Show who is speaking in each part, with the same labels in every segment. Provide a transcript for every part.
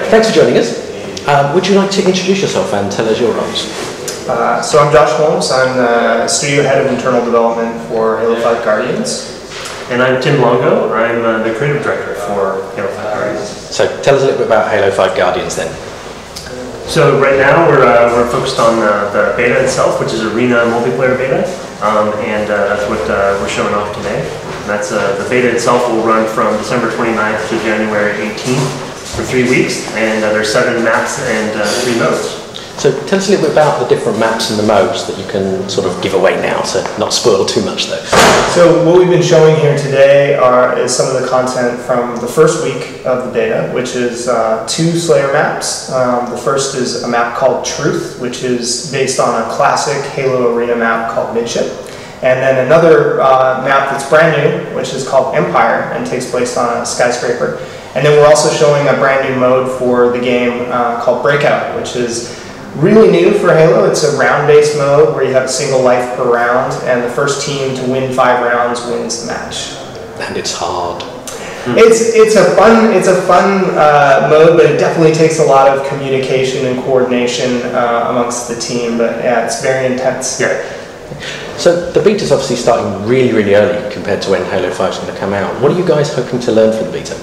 Speaker 1: Thanks for joining us. Would you like to introduce yourself and tell us your roles?
Speaker 2: So I'm Josh Holmes. I'm the Studio Head of Internal Development for Halo 5 Guardians.
Speaker 3: And I'm Tim Longo. I'm the Creative Director for Halo 5 Guardians.
Speaker 1: So tell us a little bit about Halo 5 Guardians then.
Speaker 3: So right now we're focused on the beta itself, which is Arena multiplayer beta, and that's what we're showing off today. And that's the beta itself will run from December 29th to January 18th for 3 weeks, and there's 7 maps and 3 modes.
Speaker 1: So tell us a little bit about the different maps and the modes that you can sort of give away now, so not spoil too much though.
Speaker 2: So what we've been showing here today is some of the content from the first week of the beta, which is 2 Slayer maps. The first is a map called Truth, which is based on a classic Halo Arena map called Midship. And then another map that's brand new, which is called Empire and takes place on a skyscraper. And then we're also showing a brand new mode for the game called Breakout, which is really new for Halo. It's a round-based mode where you have a single life per round, and the first team to win 5 rounds wins the match.
Speaker 1: And it's hard.
Speaker 2: It's a fun mode, but it definitely takes a lot of communication and coordination amongst the team. But yeah, it's very intense.
Speaker 1: Yeah. So the beta's obviously starting really, really early compared to when Halo 5 is going to come out. What are you guys hoping to learn from the beta?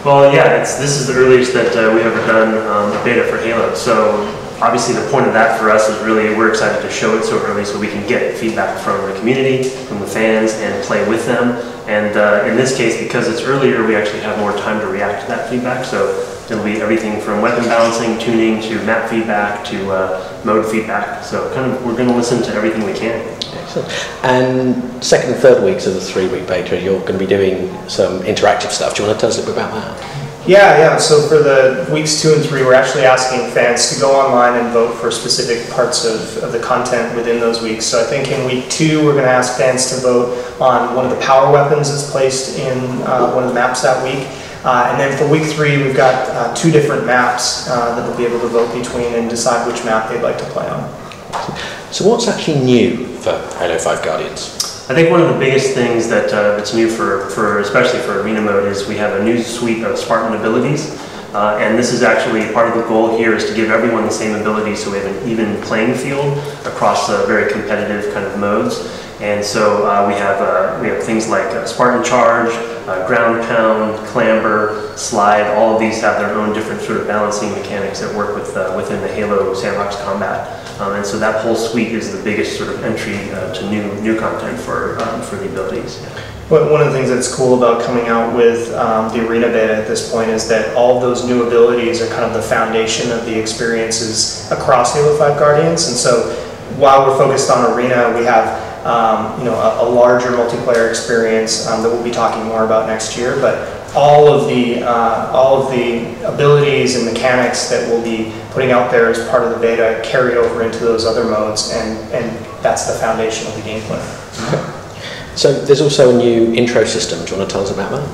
Speaker 3: Well, yeah, this is the earliest that we ever done a beta for Halo. So obviously the point of that for us is really we're excited to show it so early so we can get feedback from the community, from the fans, and play with them. And in this case, because it's earlier, we actually have more time to react to that feedback. So it'll be everything from weapon balancing, tuning, to map feedback, to mode feedback. So kind of we're going to listen to everything we can.
Speaker 1: Excellent. And second and third weeks of the 3-week beta, you're going to be doing some interactive stuff. Do you want to tell us a little bit about that?
Speaker 2: Yeah. So for the weeks 2 and 3, we're actually asking fans to go online and vote for specific parts of the content within those weeks. So I think in week 2, we're going to ask fans to vote on one of the power weapons that's placed in one of the maps that week. And then for week 3, we've got 2 different maps that they'll be able to vote between and decide which map they'd like to play on.
Speaker 1: So what's actually new for Halo 5 Guardians?
Speaker 3: I think one of the biggest things that's new for especially for Arena mode is we have a new suite of Spartan abilities. And this is actually part of the goal here is to give everyone the same abilities so we have an even playing field across very competitive kind of modes. And so we have things like Spartan Charge, Ground Pound, Clamber, Slide. All of these have their own different sort of balancing mechanics that work within the Halo Sandbox combat. And so that whole suite is the biggest sort of entry to new content for the abilities. Yeah.
Speaker 2: But one of the things that's cool about coming out with the Arena beta at this point is that all of those new abilities are kind of the foundation of the experiences across Halo 5 Guardians. And so while we're focused on Arena, we have a larger multiplayer experience that we'll be talking more about next year. But all of the abilities and mechanics that we'll be putting out there as part of the beta carry over into those other modes, and that's the foundation of the gameplay.
Speaker 1: Okay. So there's also a new intro system. Do you want to tell us about that?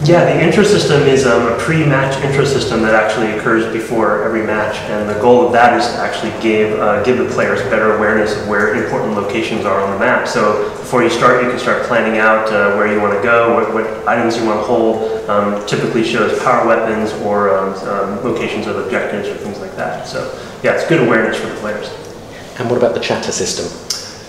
Speaker 3: Yeah, the intro system is a pre-match intro system that actually occurs before every match, and the goal of that is to actually give the players better awareness of where important locations are on the map. So before you start, you can start planning out where you want to go, what items you want to hold. Typically shows power weapons or locations of objectives or things like that. So yeah, it's good awareness for the players.
Speaker 1: And what about the chatter system?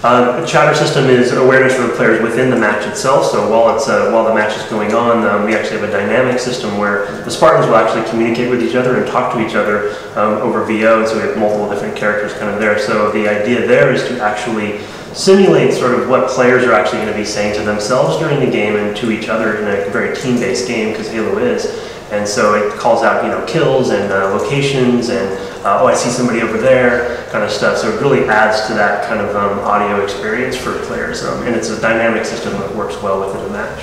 Speaker 3: The chatter system is awareness for the players within the match itself. So while the match is going on, we actually have a dynamic system where the Spartans will actually communicate with each other and talk to each other over VO. And so we have multiple different characters kind of there. So the idea there is to actually simulate sort of what players are actually going to be saying to themselves during the game and to each other in a very team-based game, because Halo is. And so it calls out, kills and locations and oh, I see somebody over there, kind of stuff. So it really adds to that kind of audio experience for players. And it's a dynamic system that works well within a match.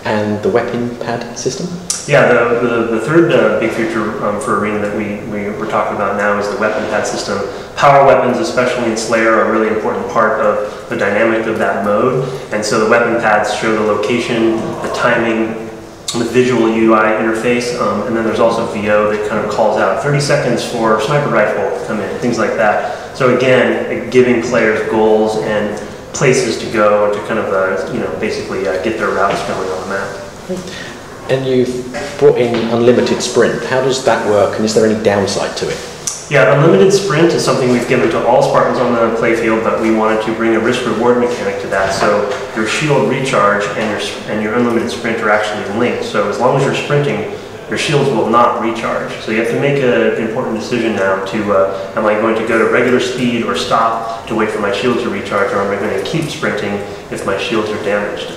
Speaker 1: And the weapon pad system?
Speaker 3: Yeah, the third big feature for Arena that we're talking about now is the weapon pad system. Power weapons, especially in Slayer, are a really important part of the dynamic of that mode. And so the weapon pads show the location, the timing, the visual UI interface, and then there's also VO that kind of calls out 30 seconds for sniper rifle to come in, things like that. So again, giving players goals and places to go and to kind of basically get their routes going on the map.
Speaker 1: And you've brought in unlimited sprint. How does that work, and is there any downside to it?
Speaker 3: Yeah, unlimited sprint is something we've given to all Spartans on the playfield, but we wanted to bring a risk-reward mechanic to that. So your shield recharge and your unlimited sprint are actually linked. So as long as you're sprinting, your shields will not recharge. So you have to make an important decision now to, am I going to go to regular speed or stop to wait for my shields to recharge, or am I going to keep sprinting if my shields are damaged?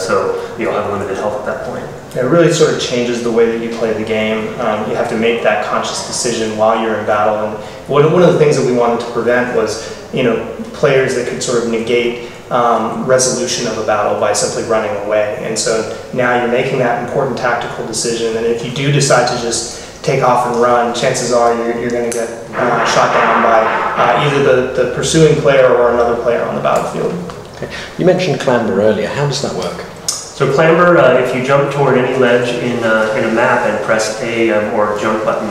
Speaker 3: So you'll have limited health at that point.
Speaker 2: It really sort of changes the way that you play the game. You have to make that conscious decision while you're in battle. And one of the things that we wanted to prevent was, players that could sort of negate resolution of a battle by simply running away. And so now you're making that important tactical decision. And if you do decide to just take off and run, chances are you're going to get shot down by either the pursuing player or another player on the battlefield.
Speaker 1: Okay. You mentioned clamber earlier. How does that work?
Speaker 3: So clamber, if you jump toward any ledge in a map and press A or jump button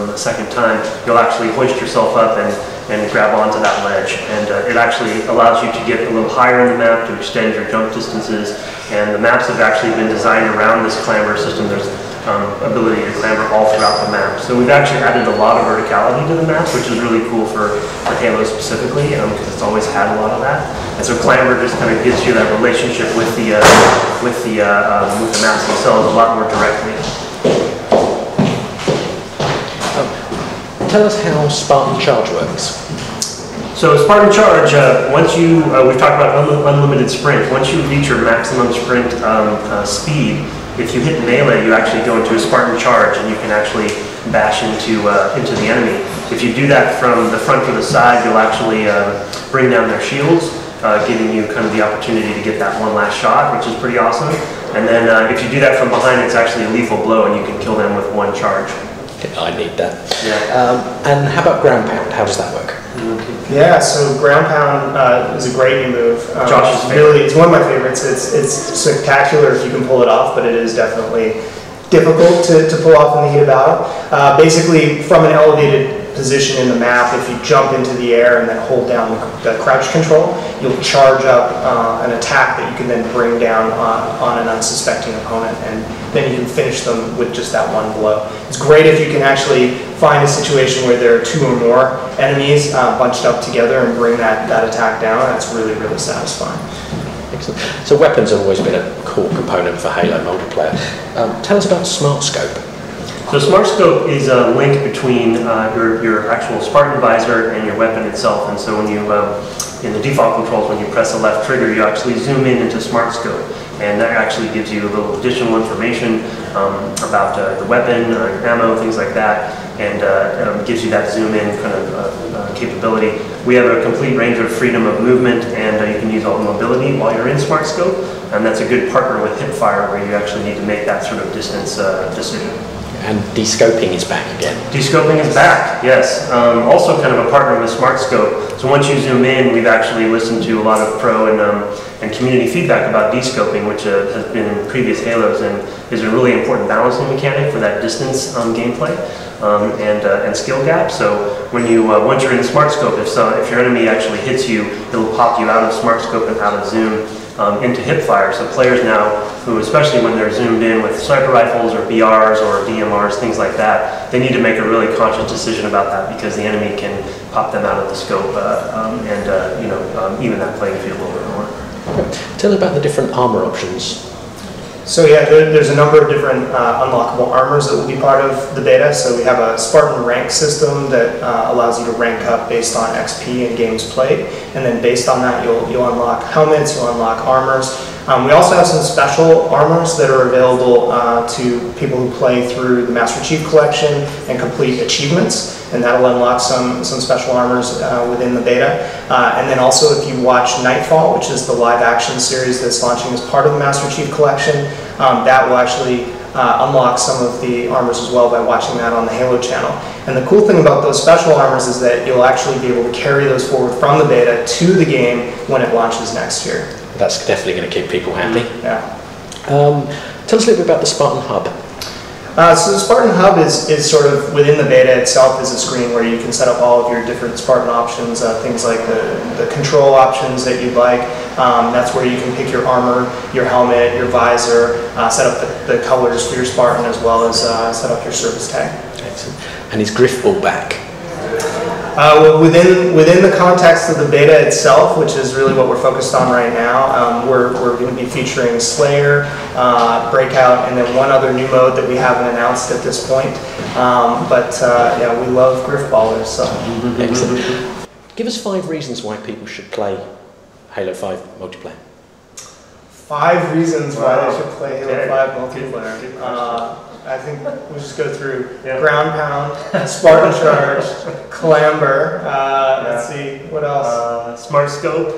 Speaker 3: a second time, you'll actually hoist yourself up and grab onto that ledge. And it actually allows you to get a little higher in the map to extend your jump distances. And the maps have actually been designed around this clamber system. There's ability to clamber all throughout the map. So we've actually added a lot of verticality to the maps, which is really cool for Halo specifically, because it's always had a lot of that. And so clamber just kind of gives you that relationship with the maps themselves a lot more directly.
Speaker 1: Tell us how Spartan Charge works.
Speaker 3: So Spartan Charge, we've talked about unlimited sprint. Once you reach your maximum sprint speed, if you hit melee, you actually go into a Spartan Charge and you can actually bash into the enemy. If you do that from the front or the side, you'll actually bring down their shields, giving you kind of the opportunity to get that one last shot, which is pretty awesome. And then if you do that from behind, it's actually a lethal blow and you can kill them with one charge.
Speaker 1: I need that.
Speaker 3: Yeah.
Speaker 1: And how about ground pound? How does that work?
Speaker 2: Yeah, so ground pound is a great new move.
Speaker 3: Josh's favorite.
Speaker 2: It's one of my favorites. It's spectacular if you can pull it off, but it is definitely difficult to pull off in the heat of battle. Basically, from an elevated position in the map, if you jump into the air and then hold down the crouch control, you'll charge up an attack that you can then bring down on an unsuspecting opponent, and then you can finish them with just that one blow. It's great if you can actually find a situation where there are two or more enemies bunched up together and bring that attack down. That's really, really satisfying.
Speaker 1: Excellent. So weapons have always been a core component for Halo multiplayer. Tell us about Smart Scope.
Speaker 3: So Smart Scope is a link between your actual Spartan visor and your weapon itself. And so when you, in the default controls, when you press the left trigger, you actually zoom in into Smart Scope. And that actually gives you a little additional information about the weapon, your ammo, things like that, and gives you that zoom in kind of capability. We have a complete range of freedom of movement, and you can use all the mobility while you're in Smart Scope. And that's a good partner with hipfire, where you actually need to make that sort of distance decision.
Speaker 1: And descoping is back again.
Speaker 3: Descoping is back, yes. Also kind of a partner with Smart Scope. So once you zoom in, we've actually listened to a lot of pro and community feedback about descoping, which has been in previous Halos and is a really important balancing mechanic for that distance gameplay and skill gap. So when you once you're in Smart Scope, if your enemy actually hits you, it'll pop you out of Smart Scope and out of zoom into hipfire. So players now, who especially when they're zoomed in with sniper rifles or BRs or DMRs, things like that, they need to make a really conscious decision about that, because the enemy can pop them out of the scope and even that playing field a little bit more.
Speaker 1: Tell us about the different armor options.
Speaker 2: So yeah, there's a number of different unlockable armors that will be part of the beta. So we have a Spartan rank system that allows you to rank up based on XP and games played, and then based on that you'll unlock helmets, you'll unlock armors. We also have some special armors that are available to people who play through the Master Chief Collection and complete achievements, and that'll unlock some special armors within the beta. And then also if you watch Nightfall, which is the live action series that's launching as part of the Master Chief Collection, that will actually unlock some of the armors as well by watching that on the Halo channel. And the cool thing about those special armors is that you'll actually be able to carry those forward from the beta to the game when it launches next year.
Speaker 1: That's definitely going to keep people happy.
Speaker 2: Yeah.
Speaker 1: Tell us a little bit about the Spartan Hub.
Speaker 2: So the Spartan Hub is sort of within the beta itself is a screen where you can set up all of your different Spartan options, things like the control options that you'd like. That's where you can pick your armor, your helmet, your visor, set up the colors for your Spartan, as well as set up your service tag.
Speaker 1: Excellent. And is Griffball back?
Speaker 2: Within the context of the beta itself, which is really what we're focused on right now, we're going to be featuring Slayer, Breakout, and then one other new mode that we haven't announced at this point. Yeah, we love Griffballers. So.
Speaker 1: Excellent. Give us 5 reasons why people should play Halo 5 multiplayer.
Speaker 2: 5 reasons why they should play Halo 5 multiplayer. I think we'll just go through Ground Pound, Spartan Charge, Clamber, let's see, what else?
Speaker 3: Smart Scope,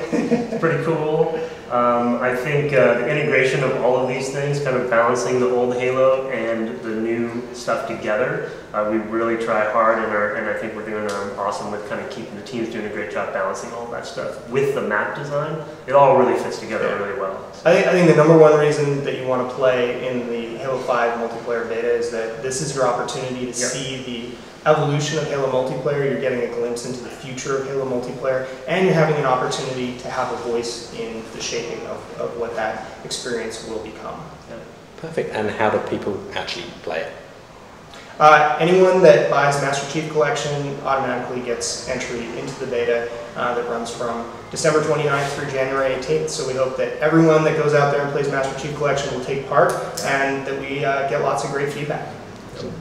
Speaker 3: pretty cool. I think the integration of all of these things, kind of balancing the old Halo and the new stuff together, we really try hard, and I think we're doing awesome with kind of keeping the teams doing a great job balancing all that stuff with the map design. It all really fits together really well.
Speaker 2: I think the number one reason that you want to play in the Halo 5 multiplayer beta is that this is your opportunity to see the evolution of Halo multiplayer. You're getting a glimpse into the future of Halo multiplayer, and you're having an opportunity to have a voice in the shaping of what that experience will become.
Speaker 1: Perfect. And how do people actually play it?
Speaker 2: Anyone that buys Master Chief Collection automatically gets entry into the beta that runs from December 29th through January 18th. So we hope that everyone that goes out there and plays Master Chief Collection will take part, and that we get lots of great feedback.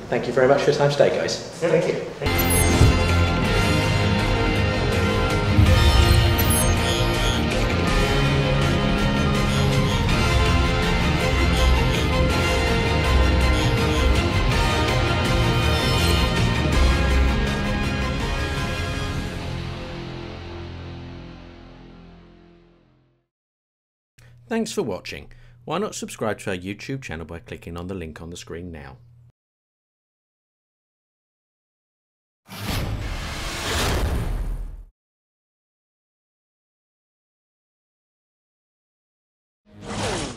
Speaker 1: Thank you very much for your time today, guys.
Speaker 2: Thank you.
Speaker 1: Thanks for watching. Why not subscribe to our YouTube channel by clicking on the link on the screen now.